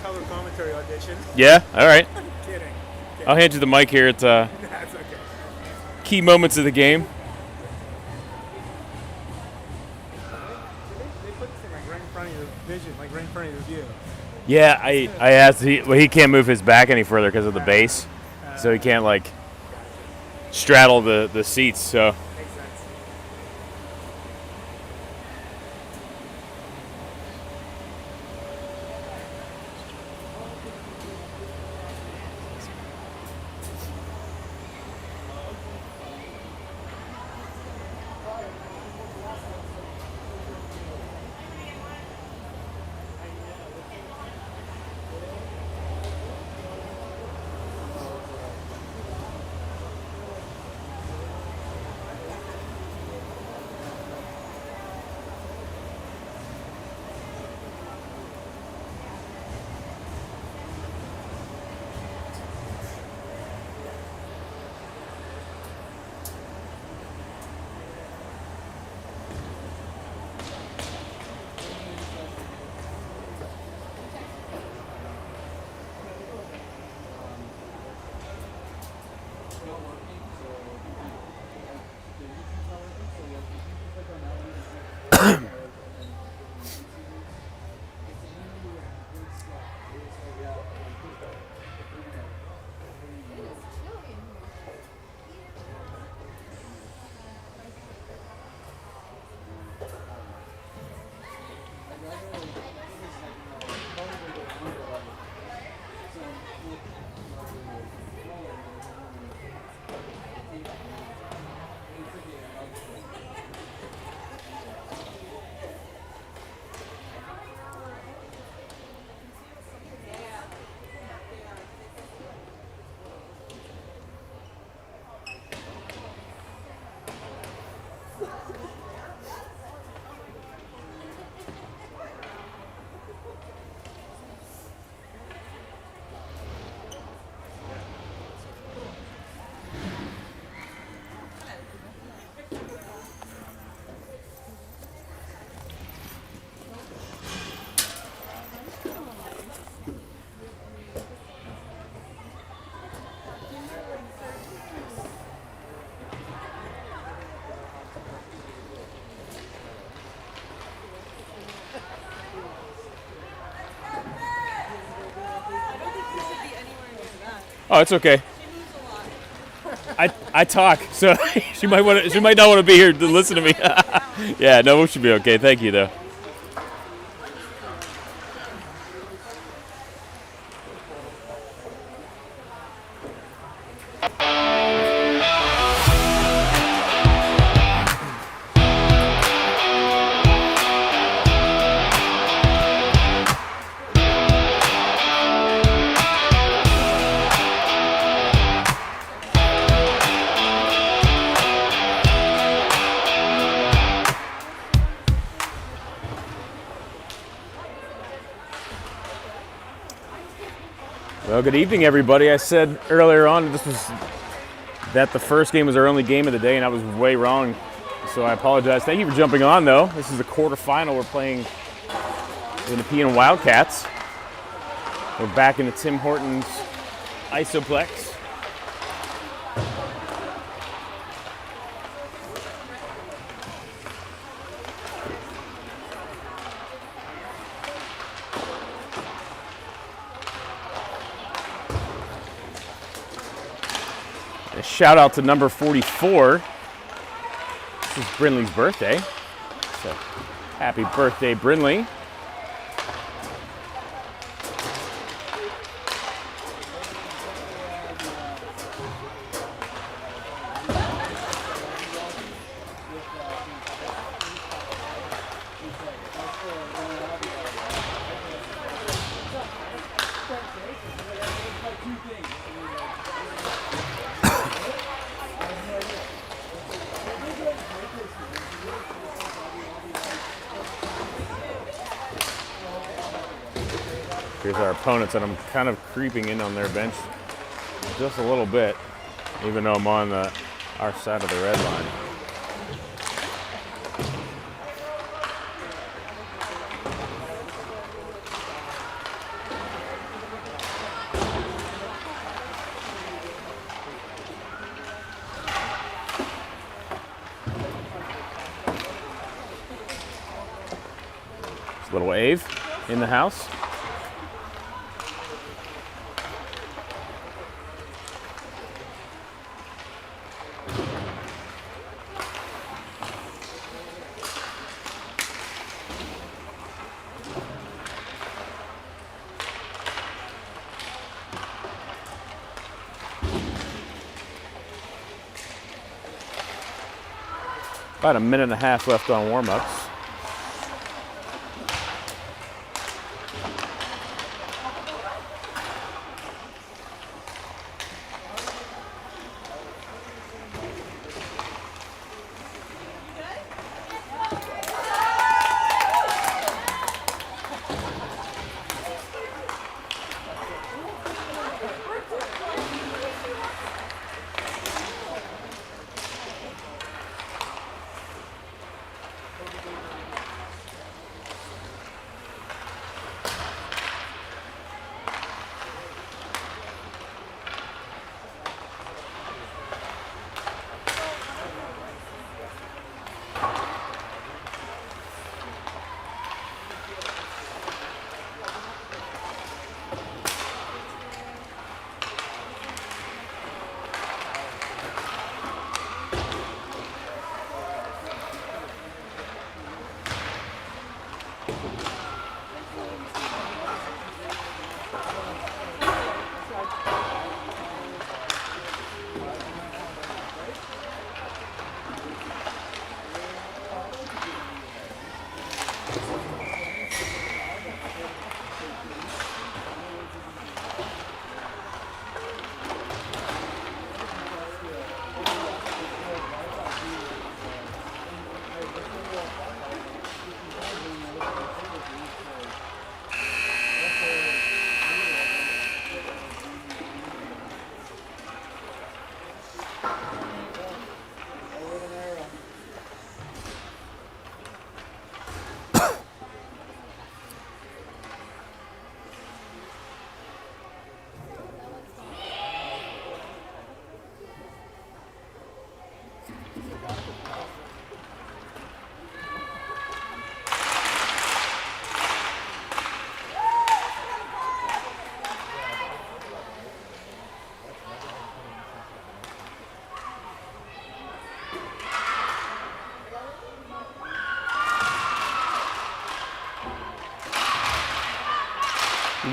color commentary audition. Yeah? All right. Kidding. I'll hand you the mic here. It's That's okay. key moments of the game. They put this thing like right in front of your vision, like right in front of your view. Yeah, I asked. He can't move his back any further because of the base, so he can't like straddle the seats. So. Makes sense. Oh, it's okay. I talk, so she might not want to be here to listen to me. Yeah, no, we should be okay. Thank you, though. Well, good evening, everybody. I said earlier on that the first game was our only game of the day, and I was way wrong. So I apologize. Thank you for jumping on, though. This is the quarterfinal. We're playing the Nepean Wildcats. We're back in the Tim Hortons Isoplex. A shout out to number 44. This is Brinley's birthday. So happy birthday, Brinley. Here's our opponents, and I'm kind of creeping in on their bench just a little bit, even though I'm on our side of the red line. Little Ave in the house. About a minute and a half left on warm-ups.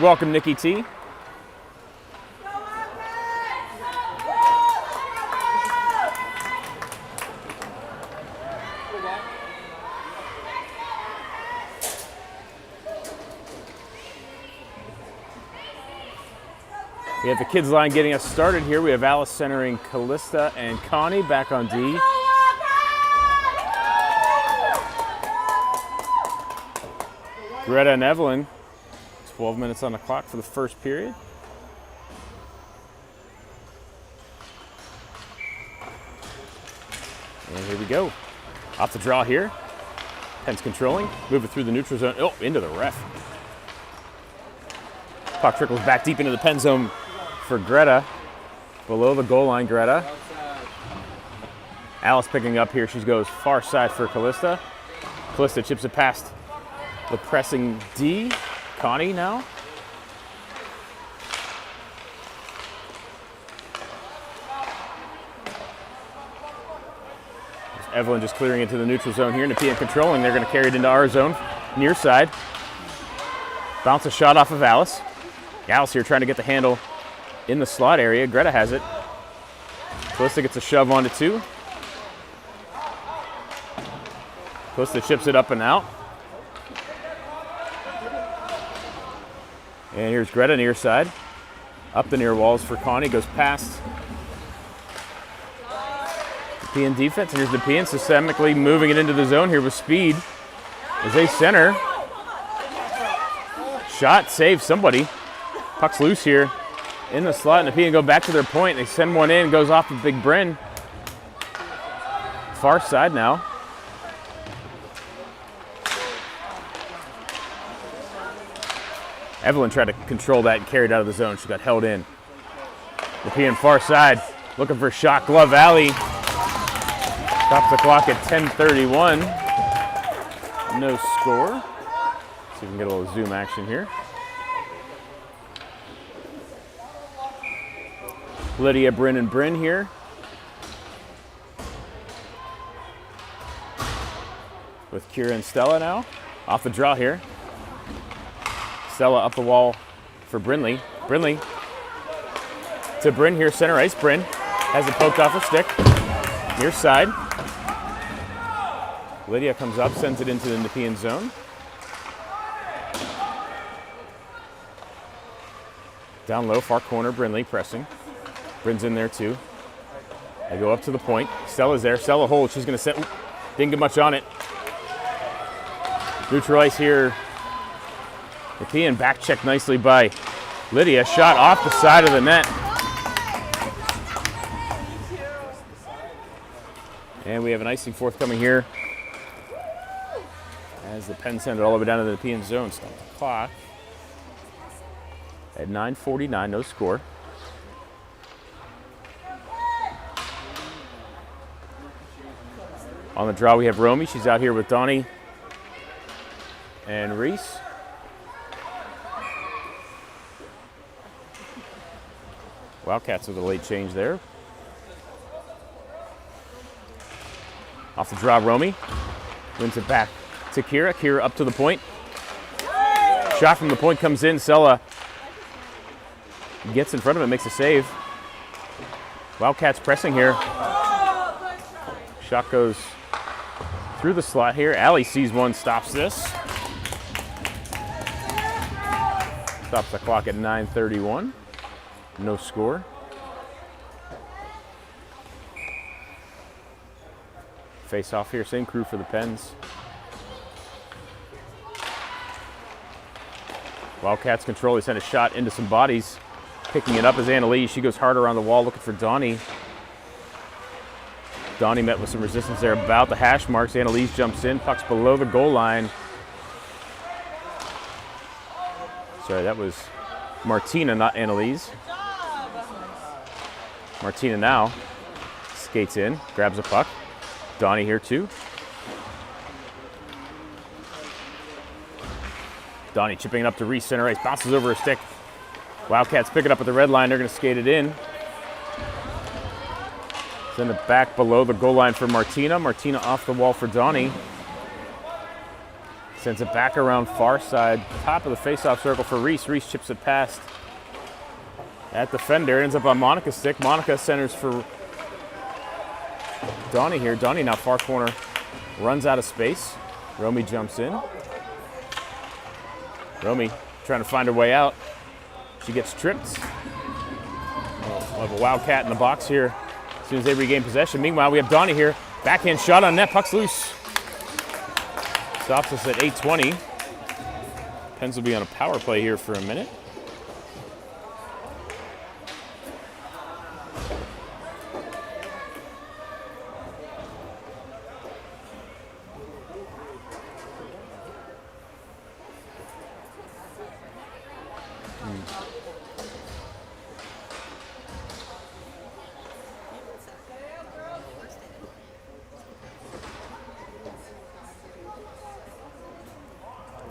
Welcome, Nikki T. We have the kids line getting us started here. We have Alice centering Callista and Connie back on D. Greta and Evelyn. 12 minutes on the clock for the first period. And here we go. Off the draw here. Penn's controlling. Move it through the neutral zone. Oh, into the ref. Puck trickles back deep into the Penn zone for Greta. Below the goal line, Greta. Alice picking up here. She goes far side for Callista. Callista chips it past the pressing D. Connie now. There's Evelyn just clearing into the neutral zone here. Nepean controlling. They're going to carry it into our zone, near side. Bounce a shot off of Alice. Alice here trying to get the handle in the slot area. Greta has it. Callista gets a shove onto two. Callista chips it up and out. And here's Greta near side. Up the near walls for Connie. Goes past Nepean defense. And here's Nepean systemically moving it into the zone here with speed. As they center. Shot, save somebody. Puck's loose here in the slot. Nepean go back to their point. They send one in. Goes off of Big Bryn. Far side now. Evelyn tried to control that and carry it out of the zone. She got held in. Nepean far side, looking for shot. Glove alley. Stops the clock at 10:31. No score. See if we can get a little zoom action here. Lydia, Bryn, and Bryn here. With Kira and Stella now. Off the draw here. Stella up the wall for Brinley. Brinley to Bryn here, center ice. Bryn has it poked off her stick. Near side. Lydia comes up, sends it into the Nepean zone. Down low, far corner, Brinley pressing. Bryn's in there too. They go up to the point. Stella's there. Stella holds. She's going to send. Didn't get much on it. Neutral ice here. Nepean back checked nicely by Lydia. Shot off the side of the net. And we have an icing forthcoming here as the Pens send it all the way down to the Nepean zone. Stop the clock at 9:49, no score. On the draw, we have Romy. She's out here with Donnie and Reese. Wildcats with a late change there. Off the draw, Romy wins it back to Kira. Kira up to the point. Shot from the point comes in. Stella gets in front of it, makes a save. Wildcats pressing here. Shot goes through the slot here. Allie sees one, stops this. Stops the clock at 9:31. No score. Face off here, same crew for the Pens. Wildcats control. They send a shot into some bodies. Picking it up is Annalise. She goes hard around the wall looking for Donnie. Donnie met with some resistance there about the hash marks. Annalise jumps in, puck's below the goal line. Sorry, that was Martina, not Annalise. Martina now skates in, grabs a puck. Donnie here too. Donnie chipping it up to Reese, center ice, bounces over a stick. Wildcats pick it up at the red line. They're going to skate it in. Send it back below the goal line for Martina. Martina off the wall for Donnie. Sends it back around far side, top of the face-off circle for Reese. Reese chips it past that defender. Ends up on Monica's stick. Monica centers for Donnie here. Donnie now far corner, runs out of space. Romy jumps in. Romy trying to find her way out. She gets tripped. We'll have a Wildcat in the box here as soon as they regain possession. Meanwhile, we have Donnie here. Backhand shot on net. Puck's loose. Stops us at 8:20. Pens will be on a power play here for a minute.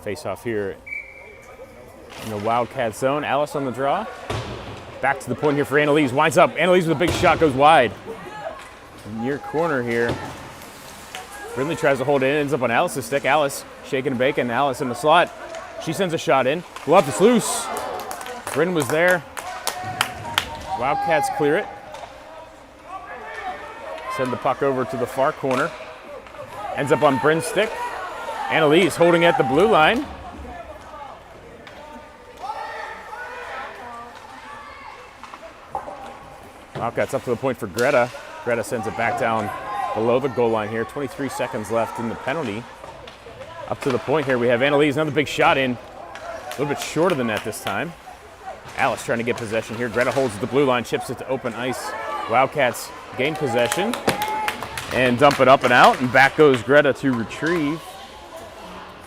Face off here in the Wildcat zone. Alice on the draw. Back to the point here for Annalise. Winds up. Annalise with a big shot goes wide. Near corner here. Brindley tries to hold it in. Ends up on Alice's stick. Alice shaking and baking. Alice in the slot. She sends a shot in. Glove is loose. Bryn was there. Wildcats clear it. Send the puck over to the far corner. Ends up on Bryn's stick. Annalise holding at the blue line. Wildcats up to the point for Greta. Greta sends it back down below the goal line here. 23 seconds left in the penalty. Up to the point here, we have Annalise, another big shot in. A little bit shorter than that this time. Alice trying to get possession here. Greta holds the blue line, chips it to open ice. Wildcats gain possession and dump it up and out, and back goes Greta to retrieve.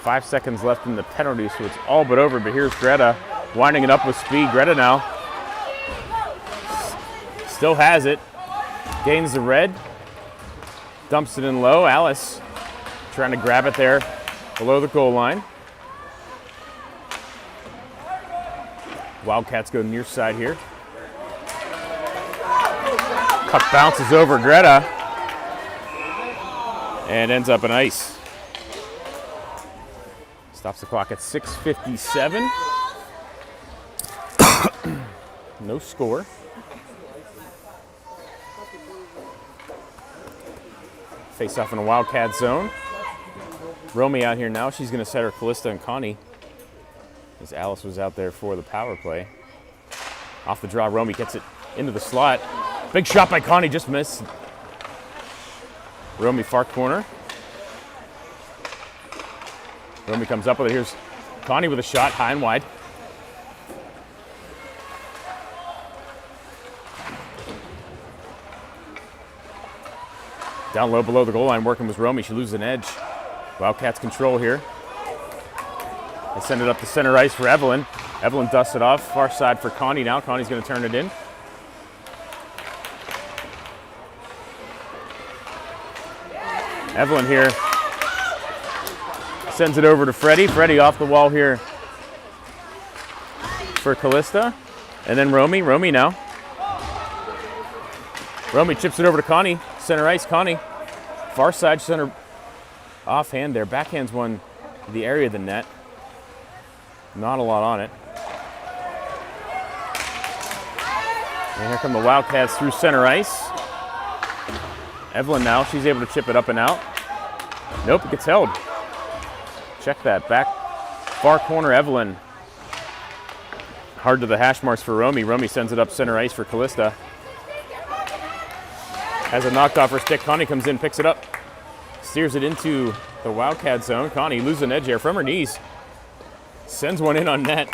5 seconds left in the penalty, so it's all but over, but here's Greta winding it up with speed. Greta now still has it, gains the red, dumps it in low. Alice trying to grab it there below the goal line. Wildcats go near side here. Puck bounces over Greta and ends up in ice. Stops the clock at 6:57. No score. Face off in a Wildcat zone. Romy out here now. She's going to set her Callista and Connie, as Alice was out there for the power play. Off the draw, Romy gets it into the slot. Big shot by Connie, just missed. Romy far corner. Romy comes up with it. Here's Connie with a shot, high and wide. Down low below the goal line, working with Romy. She loses an edge. Wildcats control here. They send it up the center ice for Evelyn. Evelyn dusts it off. Far side for Connie now. Connie's going to turn it in. Evelyn here sends it over to Freddie. Freddie off the wall here for Callista. And then Romy. Romy now. Romy chips it over to Connie. Center ice, Connie. Far side, center offhand there. Backhands one to the area of the net. Not a lot on it. And here come the Wildcats through center ice. Evelyn now, she's able to chip it up and out. Nope, it gets held. Check that, back far corner, Evelyn. Hard to the hash marks for Romy. Romy sends it up center ice for Callista. Has it knocked off her stick. Connie comes in, picks it up. Steers it into the Wildcat zone. Connie loses an edge here from her knees. Sends one in on net.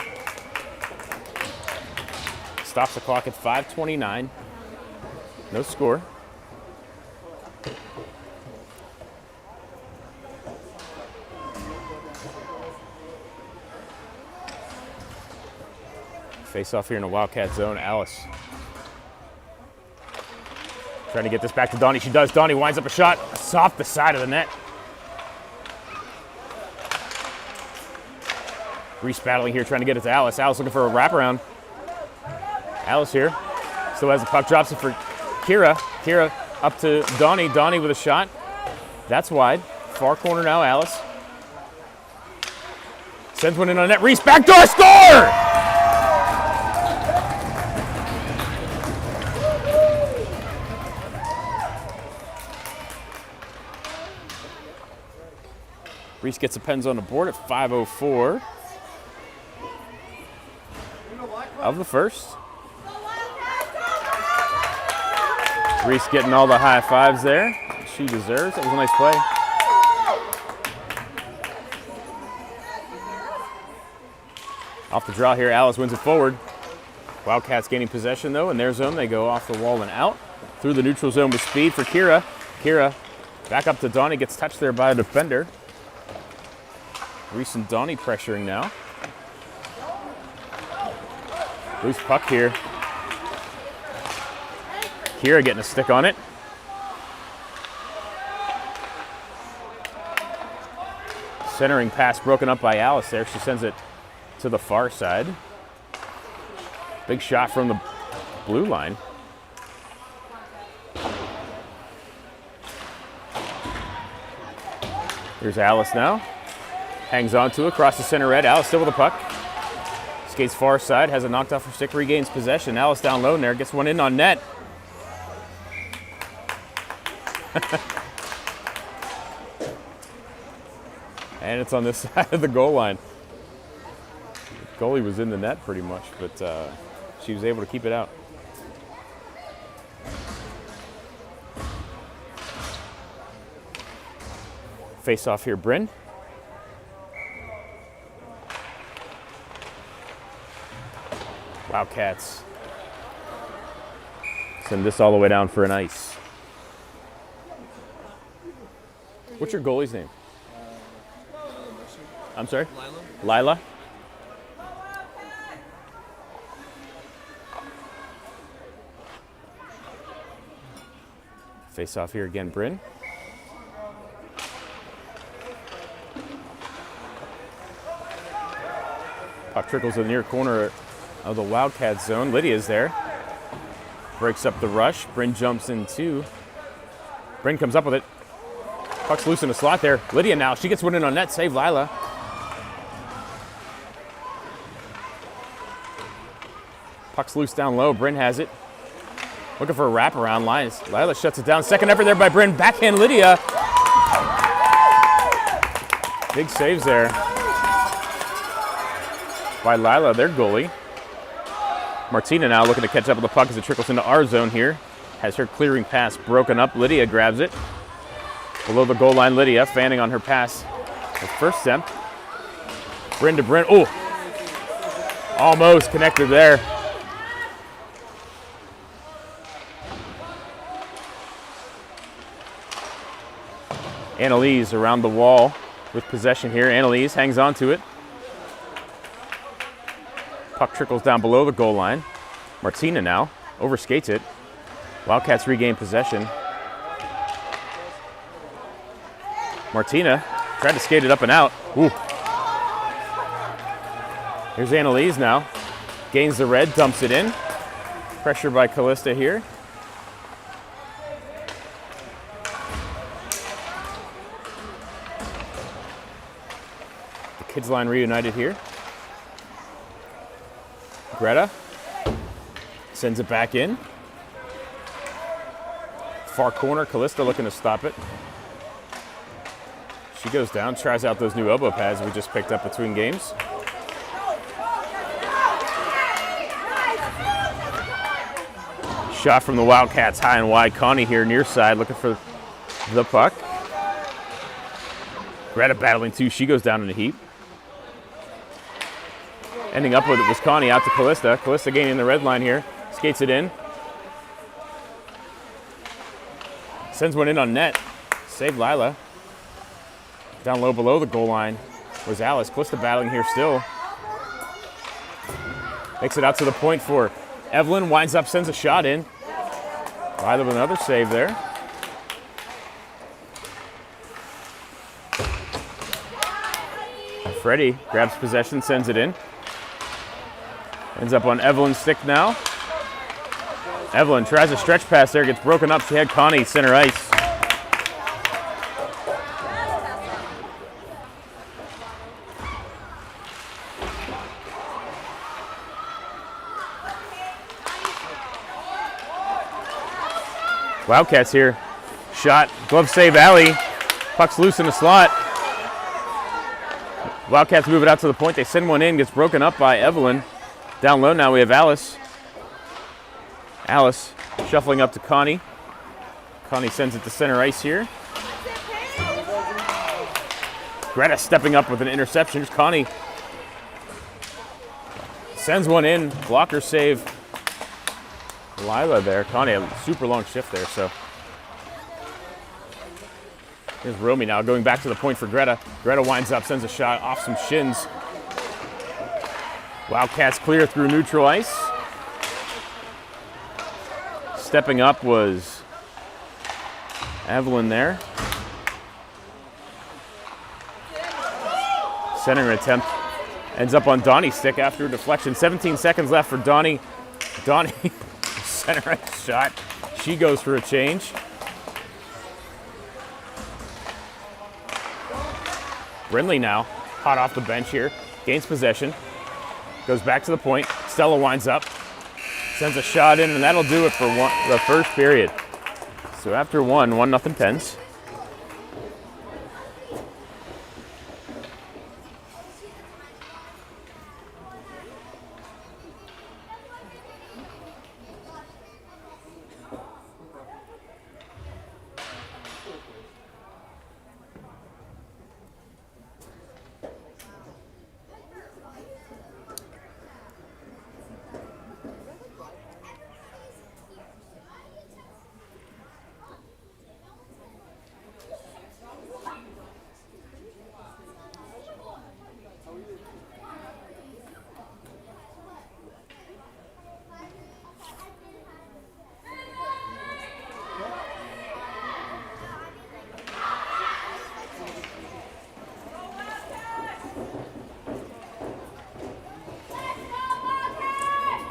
Stops the clock at 5:29. No score. Face off here in a Wildcat zone. Alice trying to get this back to Donnie. She does. Donnie winds up a shot. Off the side of the net. Reese battling here, trying to get it to Alice. Alice looking for a wraparound. Alice here. Still has the puck. Drops it for Kira. Kira up to Donnie. Donnie with a shot. That's wide. Far corner now, Alice. Sends one in on net. Reese, backdoor score! Reese gets the Pens on the board at 5:04 of the first. Reese getting all the high fives there. She deserves. That was a nice play. Off the draw here, Alice wins it forward. Wildcats gaining possession though. In their zone, they go off the wall and out. Through the neutral zone with speed for Kira. Kira back up to Donnie, gets touched there by a defender. Reese and Donnie pressuring now. Loose puck here. Kira getting a stick on it. Centering pass broken up by Alice there. She sends it to the far side. Big shot from the blue line. Here's Alice now. Hangs on to it, across the center red. Alice still with the puck. Skates far side, has it knocked off her stick, regains possession. Alice down low there, gets one in on net. And it's on this side of the goal line. The goalie was in the net pretty much, but she was able to keep it out. Face off here, Bryn. Wildcats send this all the way down for an ice. What's your goalie's name? I'm sorry? Lila. Face off here again, Bryn. Puck trickles to the near corner of the Wildcats zone. Lydia's there. Breaks up the rush. Bryn jumps in too. Bryn comes up with it. Puck's loose in the slot there. Lydia now, she gets one in on net. Save Lila. Puck's loose down low. Bryn has it. Looking for a wraparound line. Lila shuts it down. Second effort there by Bryn. Backhand Lydia. Big saves there by Lila, their goalie. Martina now looking to catch up with the puck as it trickles into our zone here. Has her clearing pass broken up. Lydia grabs it. Below the goal line, Lydia fanning on her pass. Her first attempt. Bryn to Bryn. Oh! Almost connected there. Annalise around the wall with possession here. Annalise hangs on to it. Puck trickles down below the goal line. Martina now overskates it. Wildcats regain possession. Martina tried to skate it up and out. Ooh. Here's Annalise now. Gains the red, dumps it in. Pressure by Callista here. The kids line reunited here. Greta sends it back in. Far corner, Callista looking to stop it. She goes down, tries out those new elbow pads we just picked up between games. Shot from the Wildcats high and wide. Connie here near side looking for the puck. Greta battling too. She goes down in a heap. Ending up with it was Connie out to Callista. Callista gaining the red line here. Skates it in. Sends one in on net. Save Lila. Down low below the goal line was Alice. Callista battling here still. Makes it out to the point for Evelyn. Winds up, sends a shot in. Lila with another save there. Freddie grabs possession, sends it in. Ends up on Evelyn's stick now. Evelyn tries a stretch pass there, gets broken up. She had Connie center ice. Wildcats here. Shot, glove save alley. Puck's loose in the slot. Wildcats move it out to the point. They send one in, gets broken up by Evelyn. Down low now we have Alice. Alice shuffling up to Connie. Connie sends it to center ice here. Greta stepping up with an interception. Here's Connie. Sends one in. Blocker save. Lila there. Connie, a super long shift there. So here's Romy now going back to the point for Greta. Greta winds up, sends a shot off some shins. Wildcats clear through neutral ice. Stepping up was Evelyn there. Centering attempt ends up on Donnie's stick after a deflection. 17 seconds left for Donnie. Donnie, center ice shot. She goes for a change. Brindley now, hot off the bench here. Gains possession. Goes back to the point. Stella winds up. Sends a shot in, and that'll do it for the first period. So after 1-0 Pens.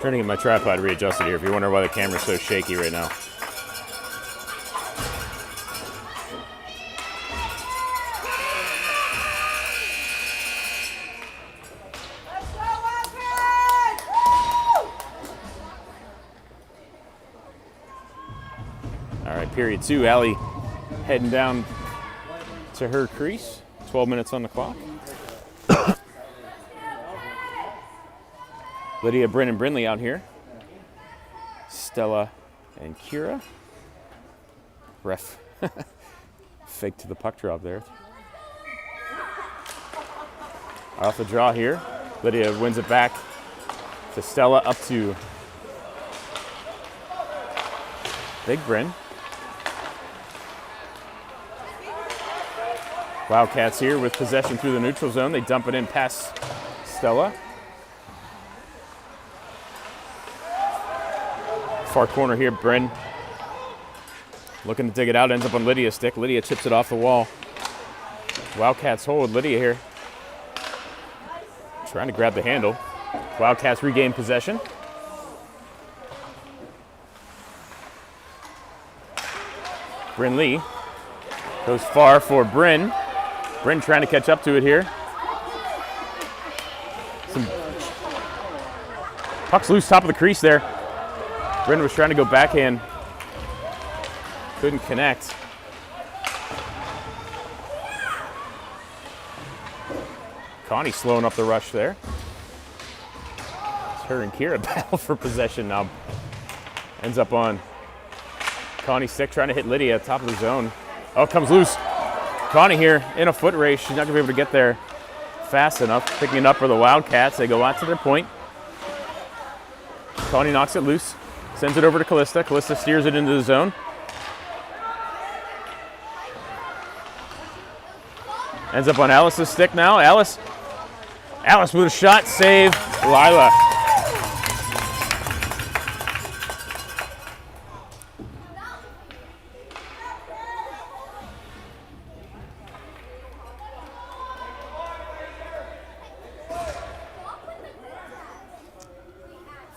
Trying to get my tripod readjusted here if you wonder why the camera's so shaky right now. All right, period 2. Allie heading down to her crease. 12 minutes on the clock. Lydia, Bryn, and Brinley out here. Stella and Kira. Ref fake to the puck drop there. Off the draw here. Lydia wins it back to Stella, up to Big Bryn. Wildcats here with possession through the neutral zone. They dump it in past Stella. Far corner here, Bryn looking to dig it out, ends up on Lydia's stick. Lydia chips it off the wall. Wildcats hold Lydia here. Trying to grab the handle. Wildcats regain possession. Bryn Lee goes far for Bryn. Bryn trying to catch up to it here. Puck's loose top of the crease there. Bryn was trying to go backhand. Couldn't connect. Connie slowing up the rush there. It's her and Kira battle for possession now. Ends up on Connie's stick, trying to hit Lydia, top of the zone. Oh, it comes loose. Connie here in a foot race. She's not going to be able to get there fast enough. Picking it up for the Wildcats. They go out to their point. Connie knocks it loose. Sends it over to Callista. Callista steers it into the zone. Ends up on Alice's stick now. Alice with a shot. Save. Lila.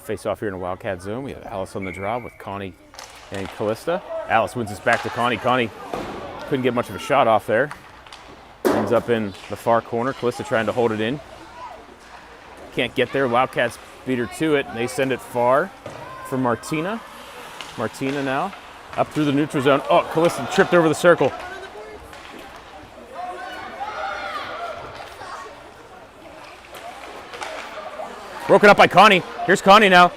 Face off here in a Wildcat zone. We have Alice on the draw with Connie and Callista. Alice wins this back to Connie. Connie couldn't get much of a shot off there. Ends up in the far corner. Callista trying to hold it in. Can't get there. Wildcats beat her to it. They send it far for Martina. Martina now up through the neutral zone. Oh, Callista tripped over the circle. Broken up by Connie. Here's Connie now.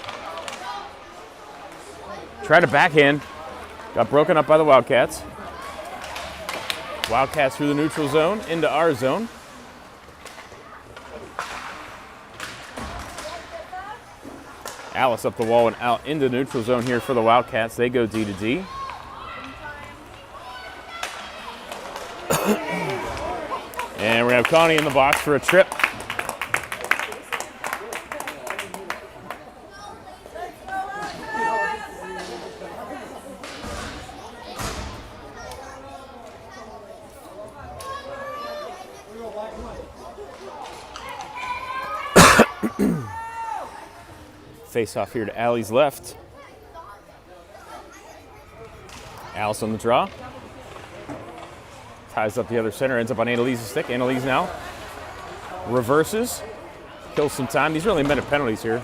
Tried to backhand. Got broken up by the Wildcats. Wildcats through the neutral zone into our zone. Alice up the wall and out into the neutral zone here for the Wildcats. They go D to D. And we're going to have Connie in the box for a trip. Face off here to Allie's left. Alice on the draw. Ties up the other center, ends up on Annalise's stick. Annalise now reverses, kills some time. These are only minute penalties here.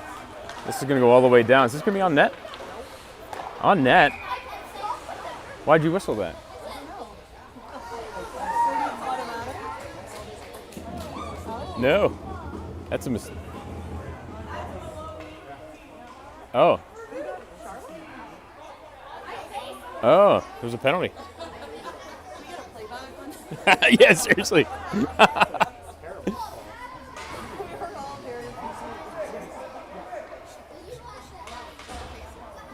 This is going to go all the way down. Is this going to be on net? On net? Why'd you whistle that? No. That's a mistake. Oh. Oh, there's a penalty. Yeah, seriously.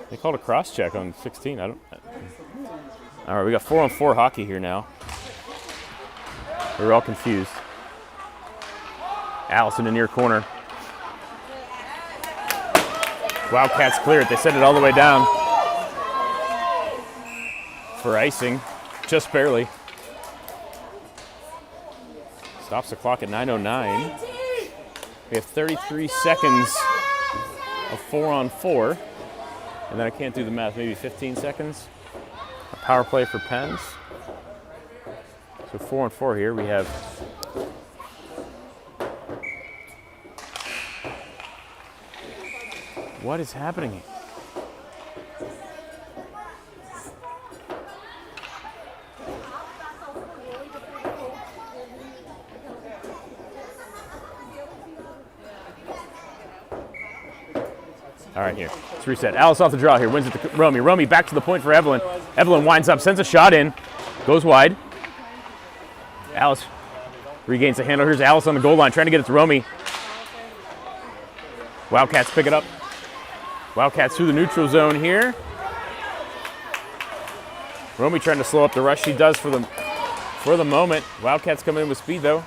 They called a cross check on 16. All right, we got 4-on-4 hockey here now. We're all confused. Allison in near corner. Wildcats clear it. They send it all the way down for icing, just barely. Stops the clock at 9:09. We have 33 seconds a 4-on-4. And then I can't do the math, maybe 15 seconds. A power play for Pens. So 4-on-4 here. We have what is happening? All right, here. Let's reset. Alice off the draw here. Wins it to Romy. Romy back to the point for Evelyn. Evelyn winds up, sends a shot in. Goes wide. Alice regains the handle. Here's Alice on the goal line trying to get it to Romy. Wildcats pick it up. Wildcats through the neutral zone here. Romy trying to slow up the rush. She does for the moment. Wildcats coming in with speed, though.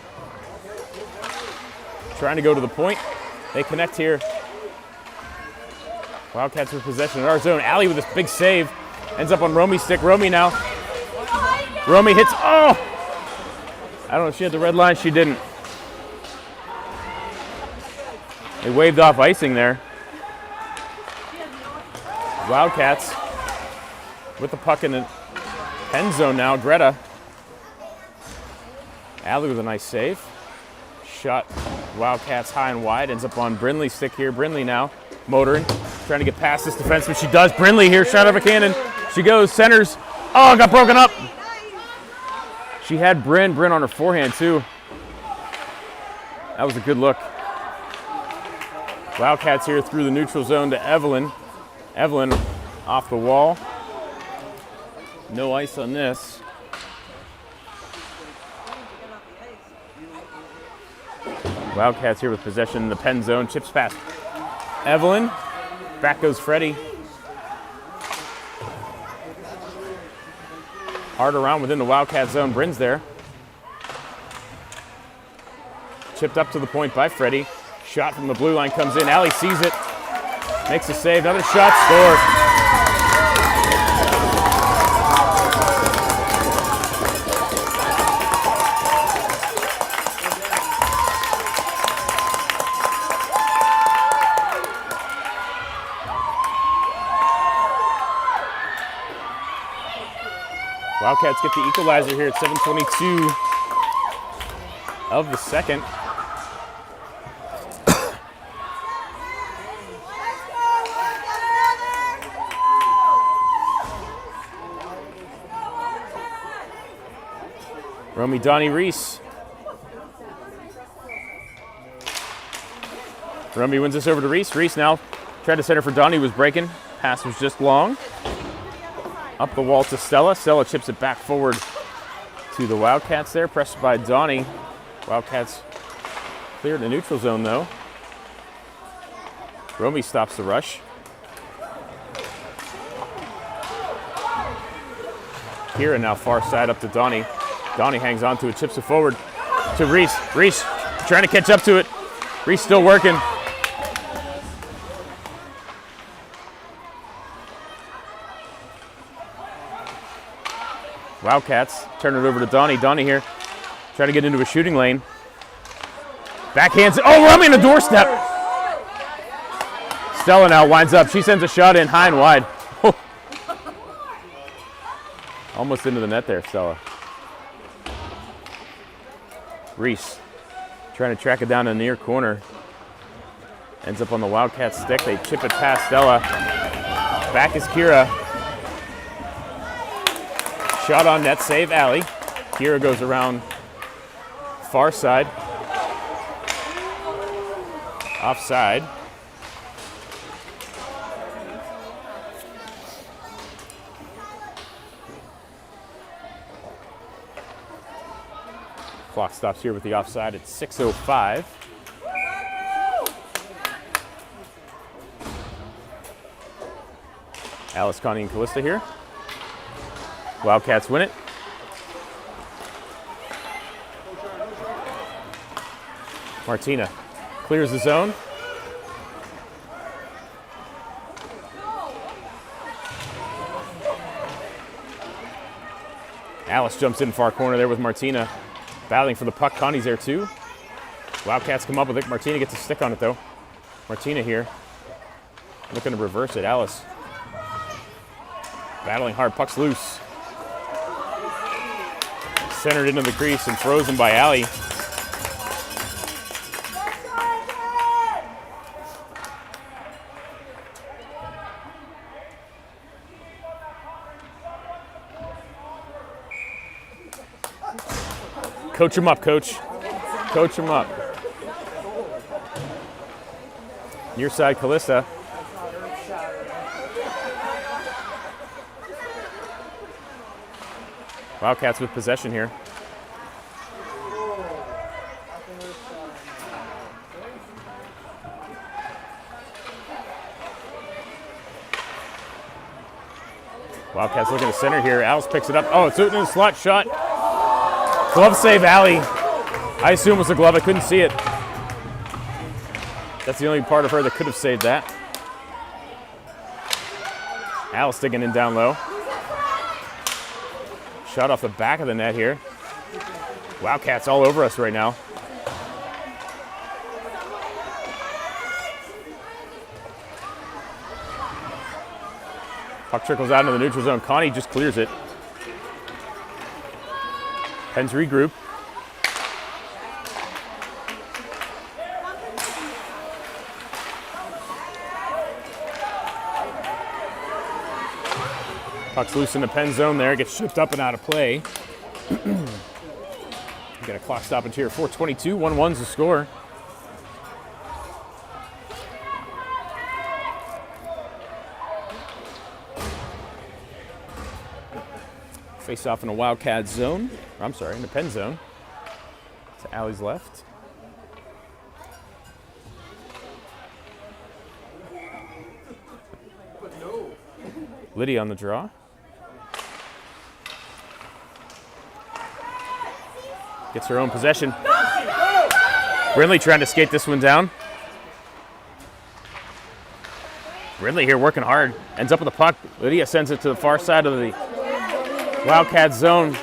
Trying to go to the point. They connect here. Wildcats with possession in our zone. Allie with this big save. Ends up on Romy's stick. Romy now. Romy hits. Oh! I don't know if she had the red line. She didn't. They waved off icing there. Wildcats with the puck in the end zone now. Greta. Allie with a nice save. Shot Wildcats high and wide. Ends up on Brindley's stick here. Brindley now motoring. Trying to get past this defenseman. She does. Brindley here. Shot of a cannon. She goes. Centers. Oh, got broken up. She had Bryn on her forehand too. That was a good look. Wildcats here through the neutral zone to Evelyn. Evelyn off the wall. No ice on this. Wildcats here with possession in the pen zone. Chips past Evelyn. Back goes Freddie. Hard around within the Wildcat zone. Bryn's there. Chipped up to the point by Freddie. Shot from the blue line comes in. Allie sees it. Makes a save. Another shot. Score. Wildcats get the equalizer here at 7:22 of the second. Romy Donnie Reese. Romy wins this over to Reese. Reese now tried to center for Donnie, was breaking. Pass was just long. Up the wall to Stella. Stella chips it back forward to the Wildcats there. Pressed by Donnie. Wildcats cleared the neutral zone though. Romy stops the rush. Kira now far side up to Donnie. Donnie hangs on to it, chips it forward to Reese. Reese trying to catch up to it. Reese still working. Wildcats turn it over to Donnie. Donnie here trying to get into a shooting lane. Backhands. Oh, Romy on the doorstep. Stella now winds up. She sends a shot in high and wide. Almost into the net there, Stella. Reese trying to track it down in the near corner. Ends up on the Wildcats stick. They chip it past Stella. Back is Kira. Shot on net, save Allie. Kira goes around far side. Offside. Clock stops here with the offside at 6:05. Alice, Connie, and Callista here. Wildcats win it. Martina clears the zone. Alice jumps in far corner there with Martina. Battling for the puck. Connie's there too. Wildcats come up with it. Martina gets a stick on it though. Martina here. Looking to reverse it, Alice. Battling hard, puck's loose. Centered into the crease and frozen by Allie. Coach him up, coach. Coach him up. Near side, Calista. Wildcats with possession here. Wildcats looking to center here. Alice picks it up. Oh, it's in a slot shot. Glove save, Allie. I assume it was a glove. I couldn't see it. That's the only part of her that could have saved that. Alice digging in down low. Shot off the back of the net here. Wildcats all over us right now. Puck trickles out into the neutral zone. Connie just clears it. Pens regroup. Puck's loose in the pen zone there. Gets shipped up and out of play. Got a clock stoppage here. 4:22. 1-1's the score. Face off in a Wildcat zone. I'm sorry, in the pen zone. To Allie's left. Lydia on the draw. Gets her own possession. Brindley trying to skate this one down. Brindley here working hard. Ends up with the puck. Lydia sends it to the far side of the Wildcat zone.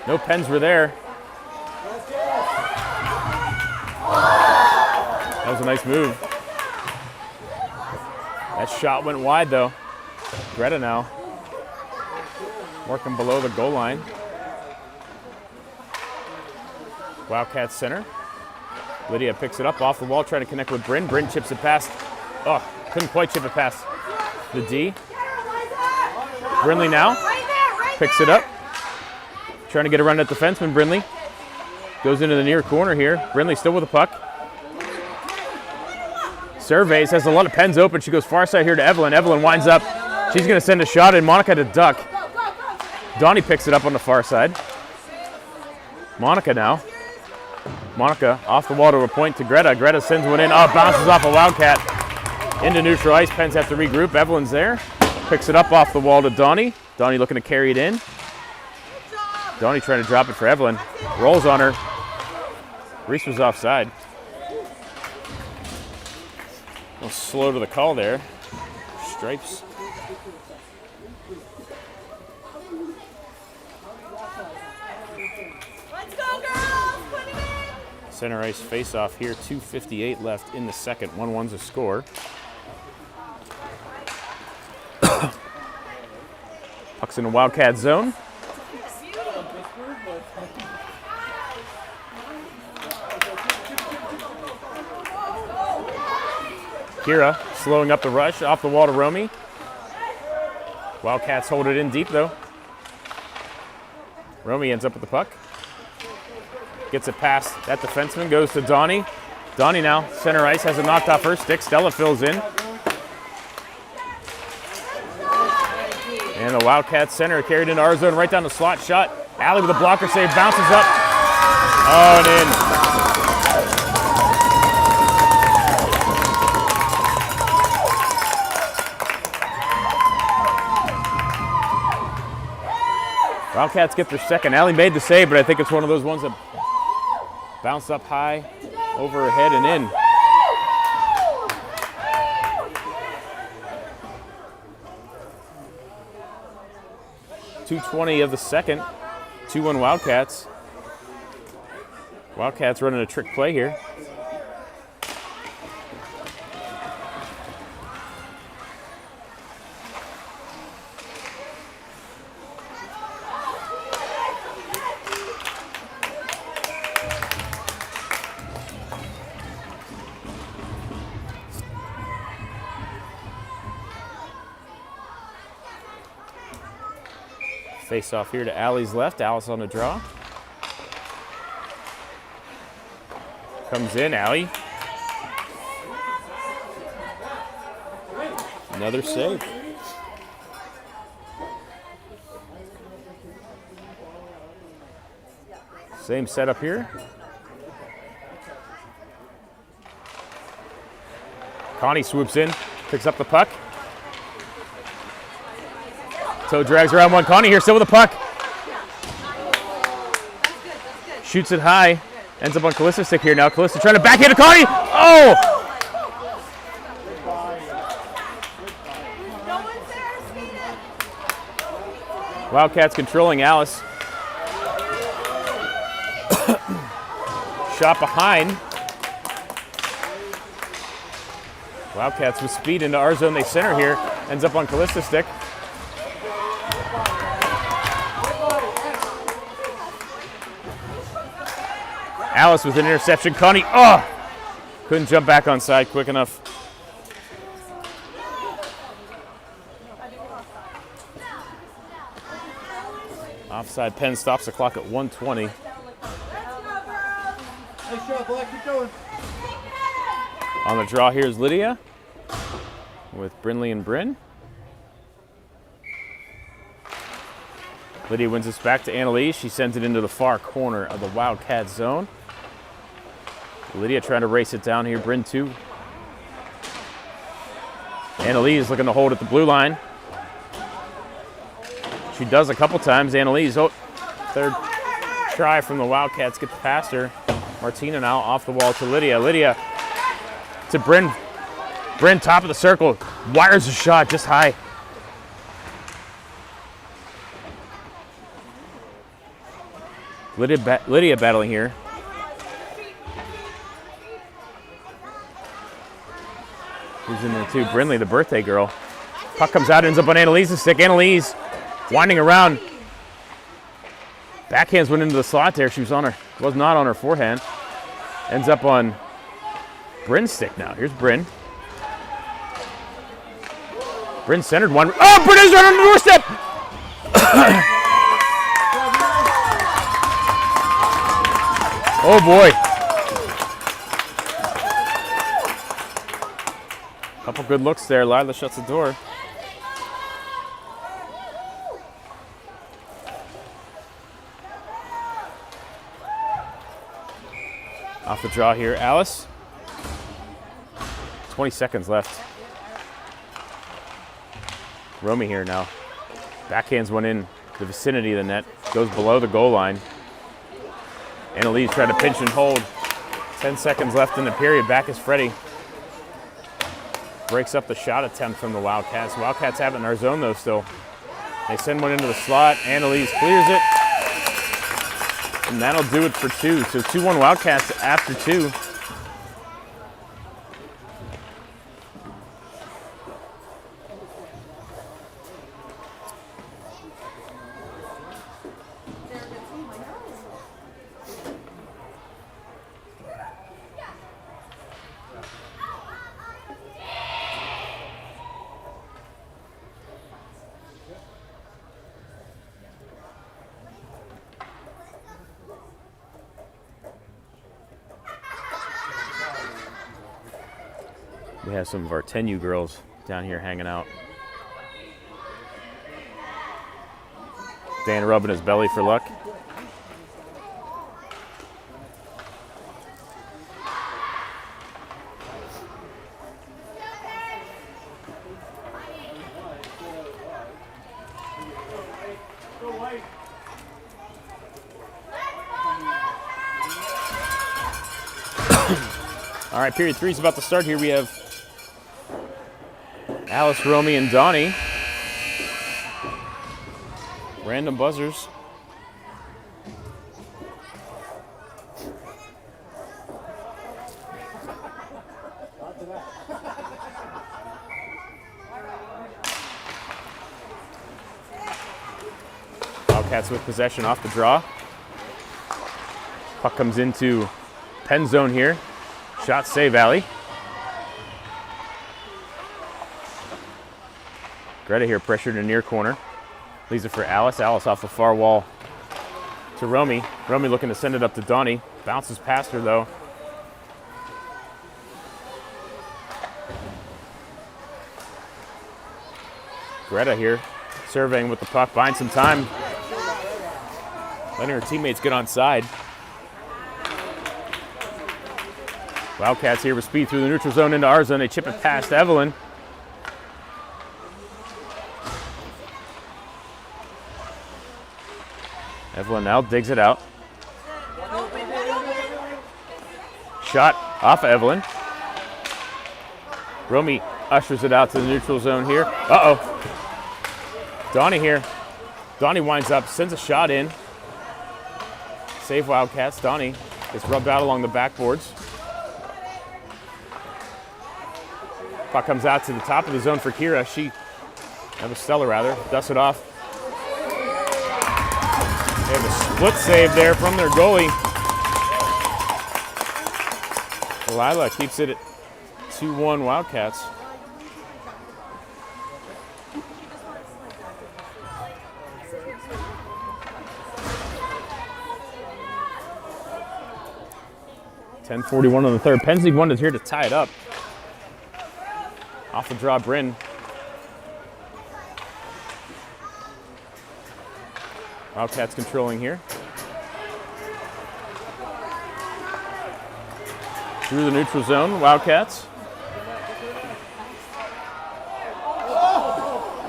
No pens were there. That was a nice move. That shot went wide though. Greta now working below the goal line. Wildcats center. Lydia picks it up off the wall, trying to connect with Bryn. Bryn chips it past. Oh, couldn't quite chip it past the D. Brindley now picks it up. Trying to get a run at the defenseman, Brindley. Goes into the near corner here. Brindley still with the puck. Surveys, has a lot of pens open. She goes far side here to Evelyn. Evelyn winds up. She's going to send a shot in. Monica to duck. Donnie picks it up on the far side. Monica now. Monica off the wall to a point to Greta. Greta sends one in. Oh, bounces off a Wildcat. Into neutral ice. Pens have to regroup. Evelyn's there. Picks it up off the wall to Donnie. Donnie looking to carry it in. Donnie trying to drop it for Evelyn. Rolls on her. Reese was offside. A little slow to the call there. Stripes. Let's go, girls! Put it in! Center ice face-off here. 2:58 left in the second. 1-1's a score. Puck's in the Wildcat zone. Kira slowing up the rush off the wall to Romy. Wildcats hold it in deep though. Romy ends up with the puck. Gets it past that defenseman, goes to Donnie. Donnie now, center ice, has it knocked off her stick. Stella fills in. And the Wildcats center carried into our zone right down the slot shot. Allie with a blocker save, bounces up. Oh, and in. Wildcats get their second. Allie made the save, but I think it's one of those ones that bounced up high, over her head and in. .220 of the second. 2-1 Wildcats. Wildcats running a trick play here. Face off here to Allie's left. Alice on the draw. Comes in, Allie. Another save. Same setup here. Connie swoops in, picks up the puck. Toe drags around one. Connie here, still with the puck. Shoots it high. Ends up on Callista's stick here now. Callista trying to backhand to Connie. Oh! Wildcats controlling Alice. Shot behind. Wildcats with speed into our zone. They center here. Ends up on Callista's stick. Alice with an interception. Connie, couldn't jump back on side quick enough. Offside. Penn stops the clock at 1:20. Nice job, Black. Keep going. On the draw here is Lydia with Brinley and Bryn. Lydia wins this back to Annalise. She sends it into the far corner of the Wildcat zone. Lydia trying to race it down here. Bryn too. Annalise looking to hold at the blue line. She does a couple times. Annalise, third try from the Wildcats, gets past her. Martina now off the wall to Lydia. Lydia to Bryn. Bryn top of the circle. Wires a shot just high. Lydia battling here. Who's in there too? Brinley, the birthday girl. Puck comes out, ends up on Annalise's stick. Annalise winding around. Backhands went into the slot there. She was not on her forehand. Ends up on Bryn's stick now. Here's Bryn. Bryn centered one. Oh, Bryn is right on the doorstep! Oh boy. Couple good looks there. Lila shuts the door. Off the draw here, Alice. 20 seconds left. Romy here now. Backhands one in the vicinity of the net. Goes below the goal line. Annalise trying to pinch and hold. 10 seconds left in the period. Back is Freddie. Breaks up the shot attempt from the Wildcats. Wildcats have it in our zone though still. They send one into the slot. Annalise clears it. And that'll do it for two. So 2-1 Wildcats after two. We have some of our 10U girls down here hanging out. Dan rubbing his belly for luck. All right, period three is about to start here. We have Alice, Romy, and Donnie. Random buzzers. Wildcats with possession off the draw. Puck comes into Penn zone here. Shot save, Allie. Greta here pressured in the near corner. Leaves it for Alice. Alice off the far wall to Romy. Romy looking to send it up to Donnie. Bounces past her though. Greta here, surveying with the puck, buying some time. Letting her teammates get on side. Wildcats here with speed through the neutral zone into our zone. They chip it past Evelyn. Evelyn now digs it out. Shot off of Evelyn. Romy ushers it out to the neutral zone here. Uh-oh. Donnie here. Donnie winds up, sends a shot in. Save Wildcats. Donnie gets rubbed out along the backboards. Puck comes out to the top of the zone for Kira. That was Stella rather, dusts it off. They have a split save there from their goalie. Lila keeps it at 2-1 Wildcats. .10:41 on the third. Penzie one is here to tie it up. Off the draw, Bryn. Wildcats controlling here. Through the neutral zone, Wildcats.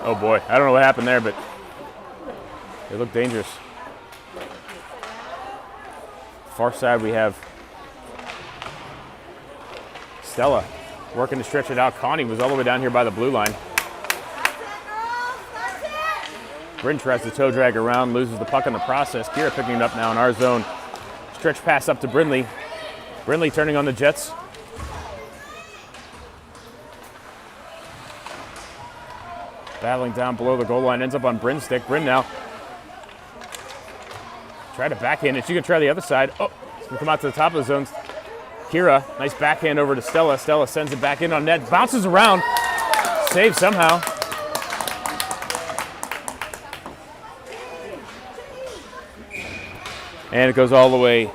Oh boy, I don't know what happened there, but they look dangerous. Far side we have Stella working to stretch it out. Connie was all the way down here by the blue line. Bryn tries to toe drag around, loses the puck in the process. Kira picking it up now in our zone. Stretch pass up to Brindley. Brindley turning on the Jets. Battling down below the goal line, ends up on Bryn's stick. Bryn now. Try to backhand it. She can try the other side. Oh, it's gonna come out to the top of the zone. Kira, nice backhand over to Stella. Stella sends it back in on net. Bounces around. Save somehow. And it goes all the way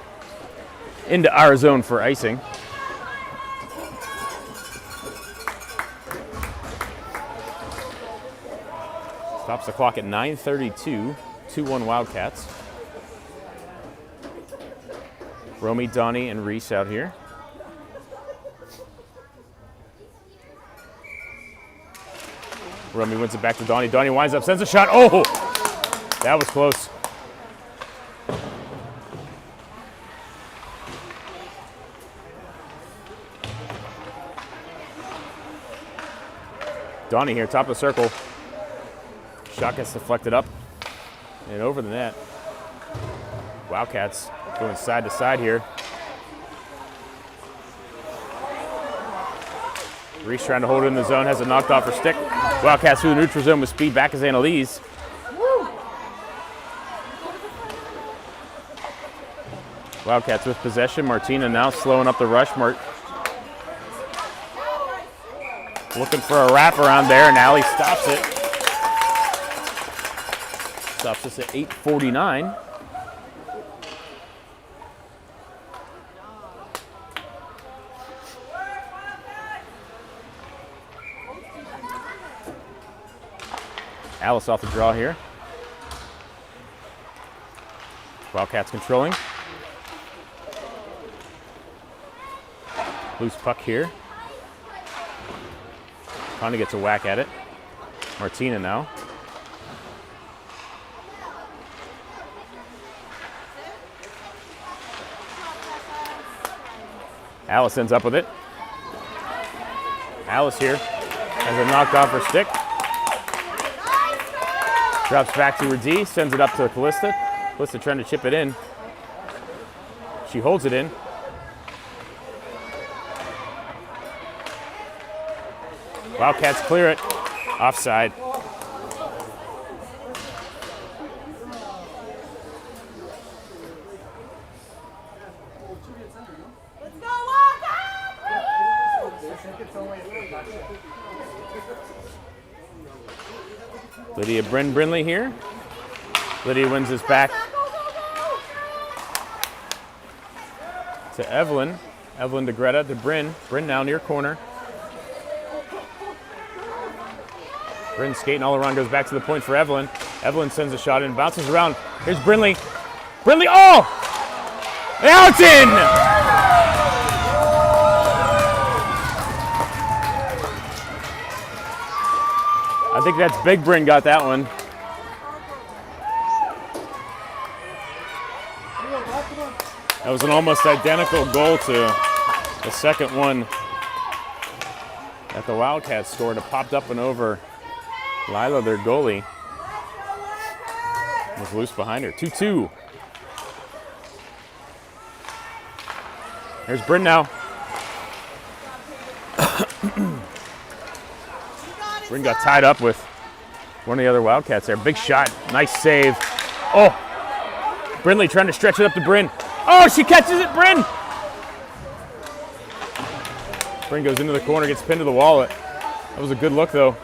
into our zone for icing. Stops the clock at 9:32. 2-1 Wildcats. Romy, Donnie, and Reese out here. Romy wins it back to Donnie. Donnie winds up, sends a shot. Oh! That was close. Donnie here, top of the circle. Shot gets deflected up and over the net. Wildcats going side to side here. Reese trying to hold it in the zone, has it knocked off her stick. Wildcats through the neutral zone with speed back as Annalise. Wildcats with possession. Martina now slowing up the rush. Looking for a wraparound there, and Allie stops it. Stops us at 8:49. Alice off the draw here. Wildcats controlling. Loose puck here. Connie gets a whack at it. Martina now. Alice ends up with it. Alice here has it knocked off her stick. Drops back to her D, sends it up to Callista. Callista trying to chip it in. She holds it in. Wildcats clear it. Offside. Let's go, Wildcats! Lydia Brindley here. Lydia wins this back to Evelyn. Evelyn to Greta to Bryn. Bryn now near corner. Bryn skating all around, goes back to the point for Evelyn. Evelyn sends a shot in, bounces around. Here's Brinley. Brinley, oh! Now it's in! I think that's Big Bryn got that one. That was an almost identical goal to the second one that the Wildcats scored. It popped up and over. Lila, their goalie, was loose behind her. 2-2. Here's Bryn now. Bryn got tied up with one of the other Wildcats there. Big shot. Nice save. Oh! Brinley trying to stretch it up to Bryn. Oh, she catches it, Bryn! Bryn goes into the corner, gets pinned to the wall. That was a good look, though.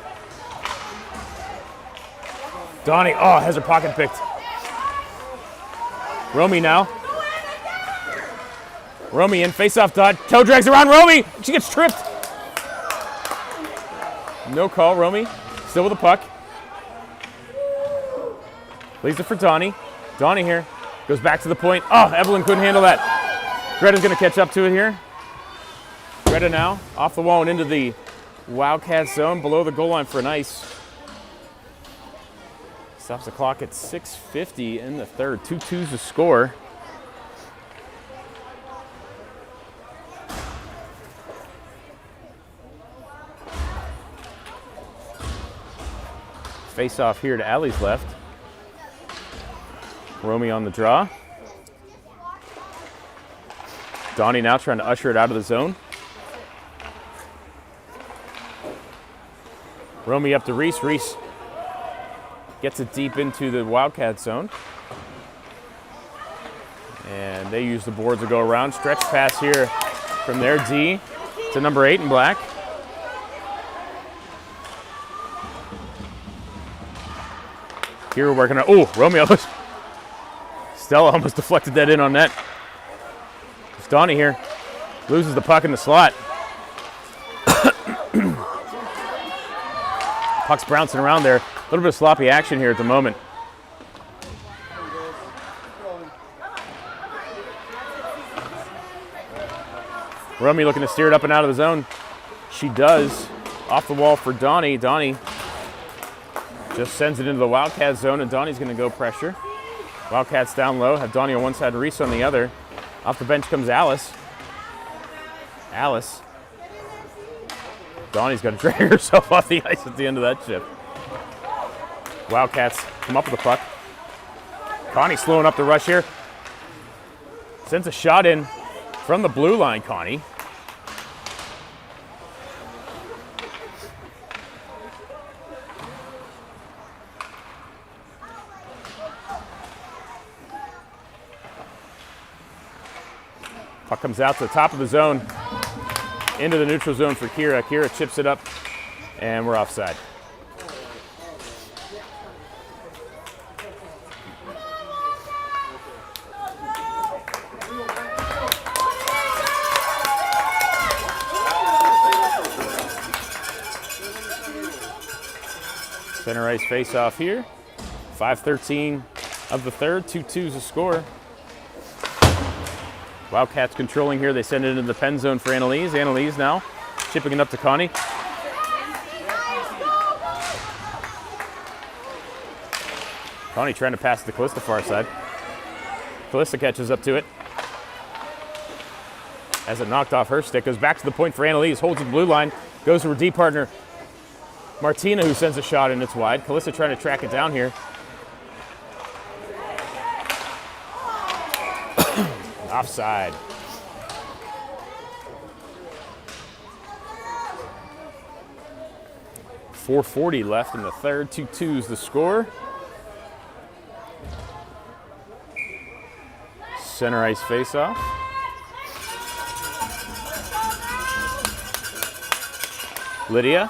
Donnie, oh, has her pocket picked. Romy now. Romy in, face-off dot. Toe drags around Romy. She gets tripped. No call, Romy. Still with the puck. Leaves it for Donnie. Donnie here. Goes back to the point. Oh, Evelyn couldn't handle that. Greta's going to catch up to it here. Greta now, off the wall and into the Wildcat zone, below the goal line for an ice. Stops the clock at 6:50 in the third. 2-2's the score. Face off here to Allie's left. Romy on the draw. Donnie now trying to usher it out of the zone. Romy up to Reese. Reese gets it deep into the Wildcat zone. And they use the boards to go around. Stretch pass here from their D to number 8 in black. Here we're working on, oh, Romy almost, Stella almost deflected that in on net. It's Donnie here. Loses the puck in the slot. Puck's bouncing around there. A little bit of sloppy action here at the moment. Romy looking to steer it up and out of the zone. She does. Off the wall for Donnie. Donnie just sends it into the Wildcat zone, and Donnie's going to go pressure. Wildcats down low. Have Donnie on one side, Reese on the other. Off the bench comes Alice. Alice. Donnie's got to drag herself off the ice at the end of that shift. Wildcats come up with the puck. Connie slowing up the rush here. Sends a shot in from the blue line, Connie. Puck comes out to the top of the zone, into the neutral zone for Kira. Kira chips it up, and we're offside. Center ice face-off here. 5:13 of the third. 2-2's the score. Wildcats controlling here. They send it into the pen zone for Annalise. Annalise now chipping it up to Connie. Connie trying to pass to Callista far side. Callista catches up to it. As it knocked off her stick, goes back to the point for Annalise. Holds the blue line. Goes to her D partner, Martina, who sends a shot and it's wide. Callista trying to track it down here. Offside. .440 left in the third. 2-2's the score. Center ice face-off. Lydia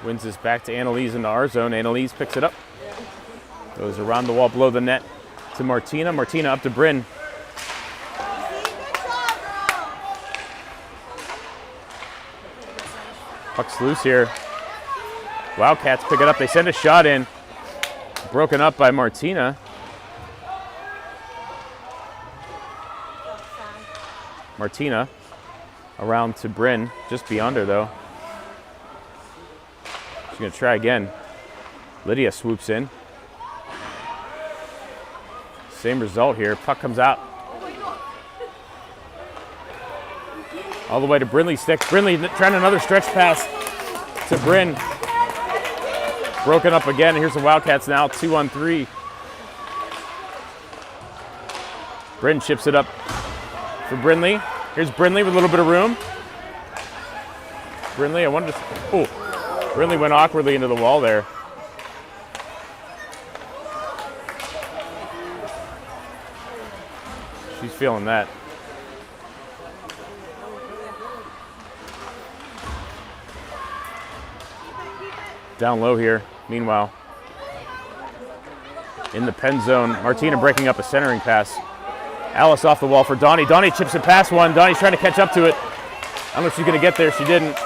wins this back to Annalise into our zone. Annalise picks it up. Goes around the wall below the net to Martina. Martina up to Bryn. Puck's loose here. Wildcats pick it up. They send a shot in. Broken up by Martina. Martina around to Bryn, just beyond her though. She's gonna try again. Lydia swoops in. Same result here. Puck comes out. All the way to Brinley's stick. Brinley trying another stretch pass to Bryn. Broken up again. Here's the Wildcats now, 2-on-3. Bryn chips it up for Brinley. Here's Brinley with a little bit of room. Brinley, I wanted to. Oh, Brinley went awkwardly into the wall there. She's feeling that. Down low here. Meanwhile, in the pen zone, Martina breaking up a centering pass. Alice off the wall for Donnie. Donnie chips it past one. Donnie's trying to catch up to it. I don't know if she's going to get there. She didn't.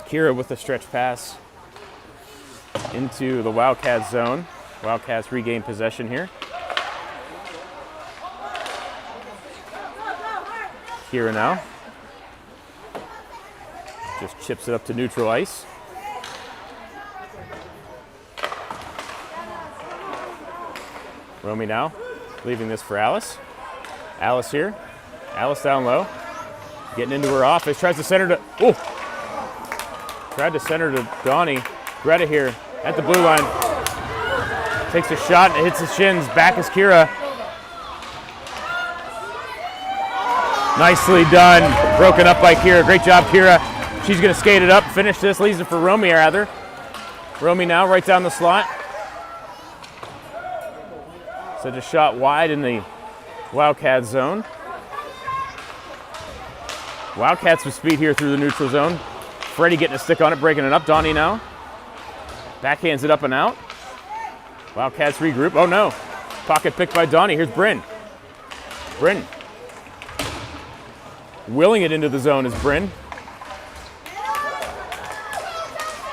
Kira with the stretch pass into the Wildcats zone. Wildcats regain possession here. Kira now. Just chips it up to neutral ice. Romy now, leaving this for Alice. Alice here. Alice down low. Getting into her office. Tries to center to. Oh! Tried to center to Donnie. Greta here at the blue line. Takes a shot and it hits the shins. Back is Kira. Nicely done. Broken up by Kira. Great job, Kira. She's going to skate it up. Finish this. Leaves it for Romy, rather. Romy now right down the slot. Sends a shot wide in the Wildcat zone. Wildcats with speed here through the neutral zone. Freddie getting a stick on it, breaking it up. Donnie now. Backhands it up and out. Wildcats regroup. Oh no. Pocket picked by Donnie. Here's Bryn. Bryn. Willing it into the zone is Bryn.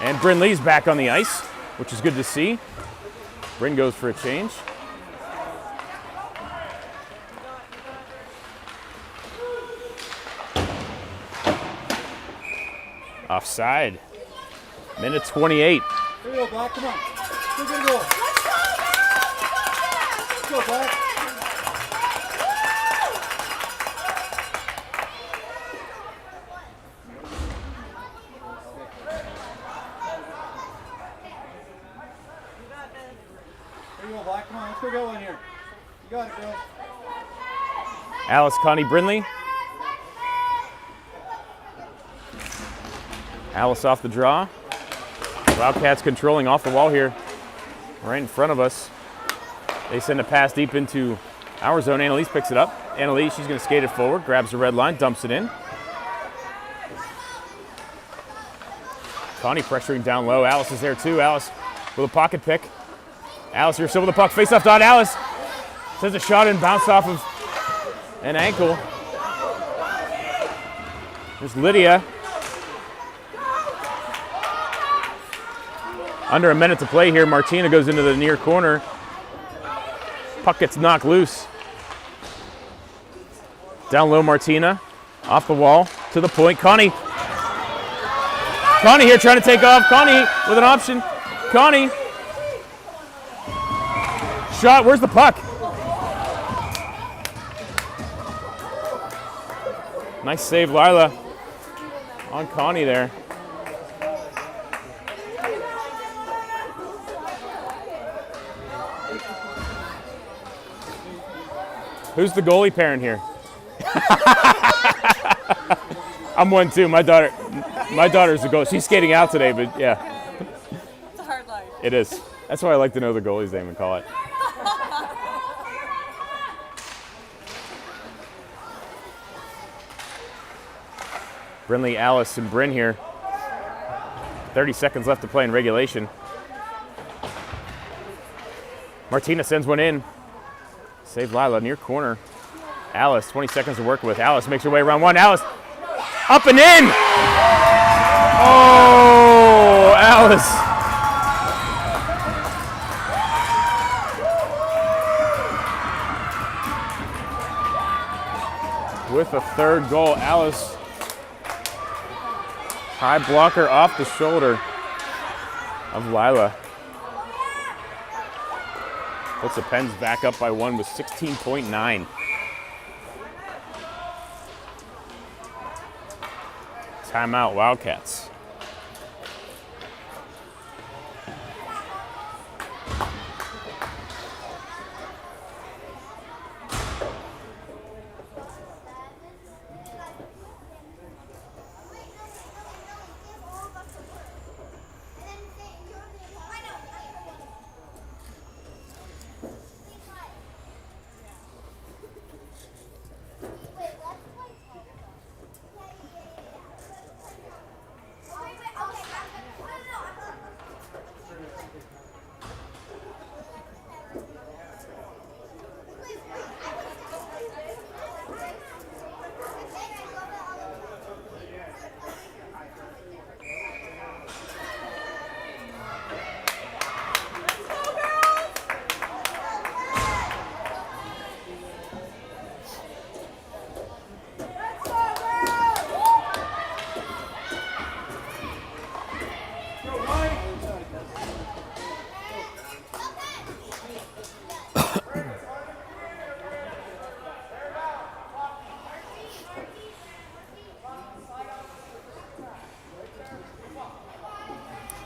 And Bryn Lee's back on the ice, which is good to see. Bryn goes for a change. Offside. Minute 28. Here we go, Black. Come on. Still good goal. Let's go, Black. Here you go, Black. Come on. Let's go one here. You got it, girl. Alice, Connie, Brinley. Alice off the draw. Wildcats controlling off the wall here, right in front of us. They send a pass deep into our zone. Annalise picks it up. Annalise, she's going to skate it forward, grabs the red line, dumps it in. Connie pressuring down low. Alice is there too. Alice with a pocket pick. Alice here still with the puck. Face off dot. Alice sends a shot and bounce off of an ankle. There's Lydia. Under a minute to play here. Martina goes into the near corner. Puck gets knocked loose. Down low, Martina. Off the wall to the point. Connie. Connie here trying to take off. Connie with an option. Connie. Shot. Where's the puck? Nice save, Lila. On Connie there. Who's the goalie parent here? I'm one too. My daughter's the goalie. She's skating out today, but yeah. It's a hard life. It is. That's why I like to know the goalie's name and call it. Brinley, Alice, and Bryn here. 30 seconds left to play in regulation. Martina sends one in. Save Lila, near corner. Alice, 20 seconds to work with. Alice makes her way around one. Alice, up and in! Oh, Alice. With a third goal, Alice. High blocker off the shoulder of Lila. Puts the Pens back up by 1 with 16.9. Timeout, Wildcats.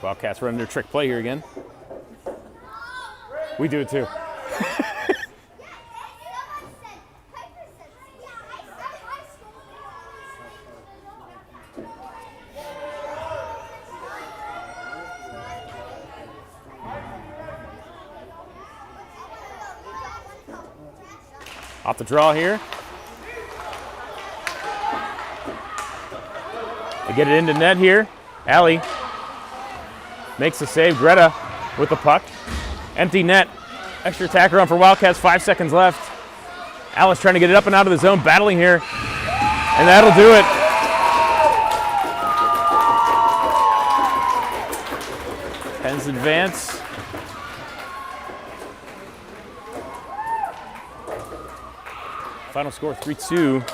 Wildcats running their trick play here again. We do it too. Off the draw here. They get it into net here. Allie makes the save. Greta with the puck. Empty net. Extra attacker on for Wildcats. 5 seconds left. Alice trying to get it up and out of the zone. Battling here. And that'll do it. Pens advance. Final score 3-2.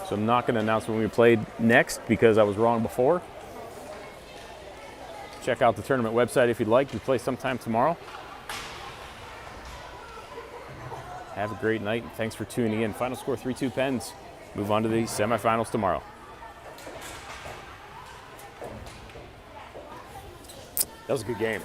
So I'm not going to announce when we played next because I was wrong before. Check out the tournament website if you'd like. We play sometime tomorrow. Have a great night. Thanks for tuning in. Final score 3-2 Pens. Move on to the semifinals tomorrow. That was a good game.